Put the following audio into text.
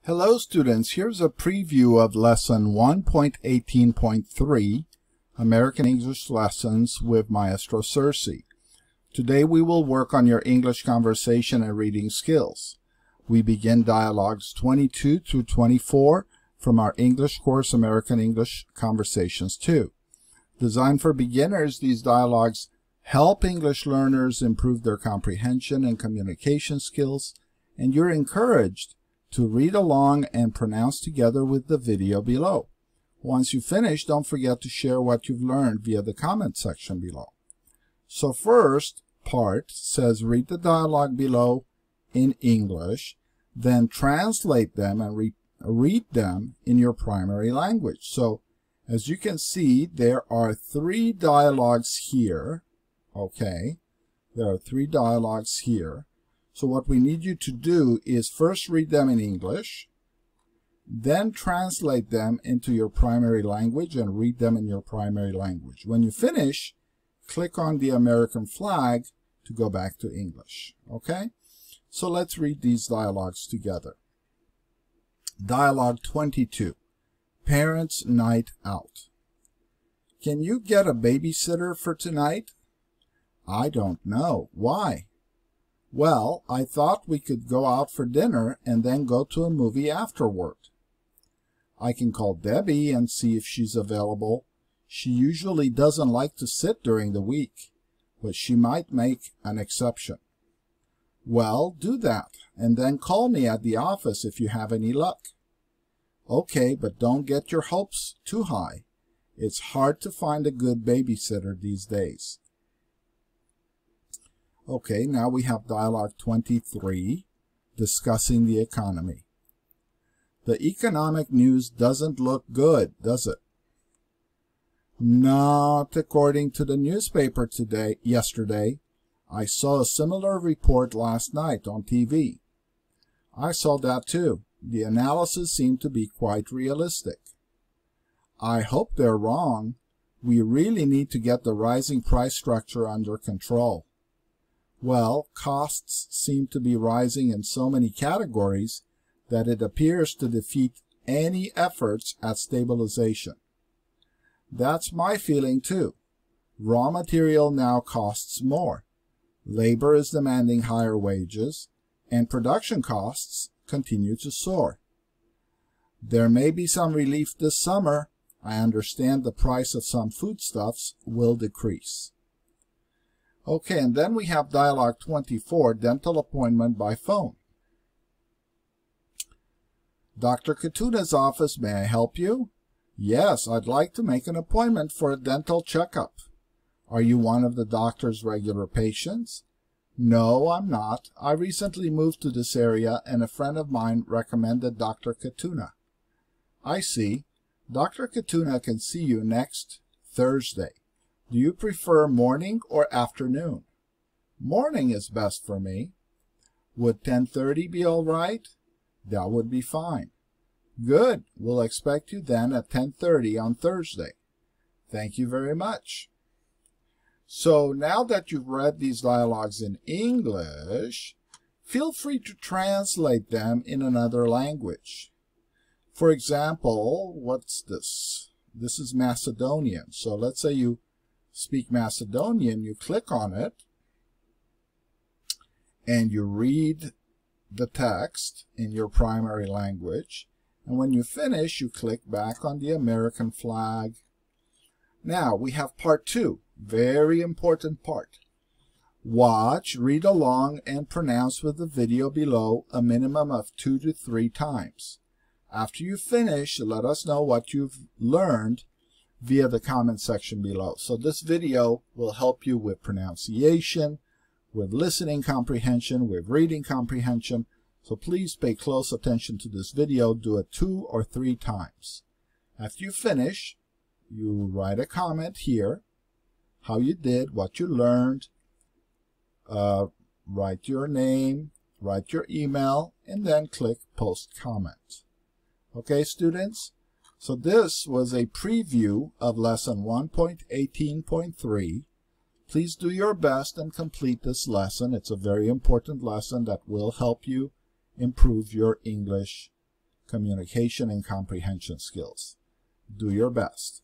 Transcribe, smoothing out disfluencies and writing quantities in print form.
Hello students, here's a preview of lesson 1.18.3, American English Lessons with Maestro Sersea. Today we will work on your English conversation and reading skills. We begin dialogues 22 through 24 from our English course American English Conversations 2. Designed for beginners, these dialogues help English learners improve their comprehension and communication skills, and you're encouraged to read along and pronounce together with the video below. Once you finish, don't forget to share what you've learned via the comment section below. So first part says read the dialogue below in English, then translate them and read them in your primary language. So as you can see, there are three dialogues here. Okay, there are three dialogues here. So what we need you to do is first read them in English, then translate them into your primary language and read them in your primary language. When you finish, click on the American flag to go back to English. Okay? So let's read these dialogues together. Dialogue 22. Parents' Night Out. Can you get a babysitter for tonight? I don't know. Why? Well, I thought we could go out for dinner and then go to a movie afterward. I can call Debbie and see if she's available. She usually doesn't like to sit during the week, but she might make an exception. Well, do that, and then call me at the office if you have any luck. Okay, but don't get your hopes too high. It's hard to find a good babysitter these days. Okay, now we have dialogue 23, discussing the economy. The economic news doesn't look good, does it? Not according to the newspaper yesterday. I saw a similar report last night on TV. I saw that too. The analysis seemed to be quite realistic. I hope they're wrong. We really need to get the rising price structure under control. Well, costs seem to be rising in so many categories that it appears to defeat any efforts at stabilization. That's my feeling too. Raw material now costs more. Labor is demanding higher wages, and production costs continue to soar. There may be some relief this summer. I understand the price of some foodstuffs will decrease. Okay, and then we have dialogue 24, dental appointment by phone. Dr. Katuna's office, may I help you? Yes, I'd like to make an appointment for a dental checkup. Are you one of the doctor's regular patients? No, I'm not. I recently moved to this area and a friend of mine recommended Dr. Katuna. I see. Dr. Katuna can see you next Thursday. Do you prefer morning or afternoon? Morning is best for me. Would 10:30 be all right? That would be fine. Good. We'll expect you then at 10:30 on Thursday. Thank you very much. So now that you've read these dialogues in English, feel free to translate them in another language. For example, what's this? This is Macedonian. So let's say you speak Macedonian, you click on it, and you read the text in your primary language, and when you finish, you click back on the American flag. Now, we have part 2, very important part. Watch, read along, and pronounce with the video below a minimum of 2 to 3 times. After you finish, let us know what you've learned via the comment section below. So this video will help you with pronunciation, with listening comprehension, with reading comprehension. So please pay close attention to this video. Do it 2 or 3 times. After you finish, you write a comment here, how you did, what you learned, write your name, write your email, and then click post comment. Okay, students? So this was a preview of lesson 1.18.3. Please do your best and complete this lesson. It's a very important lesson that will help you improve your English communication and comprehension skills. Do your best.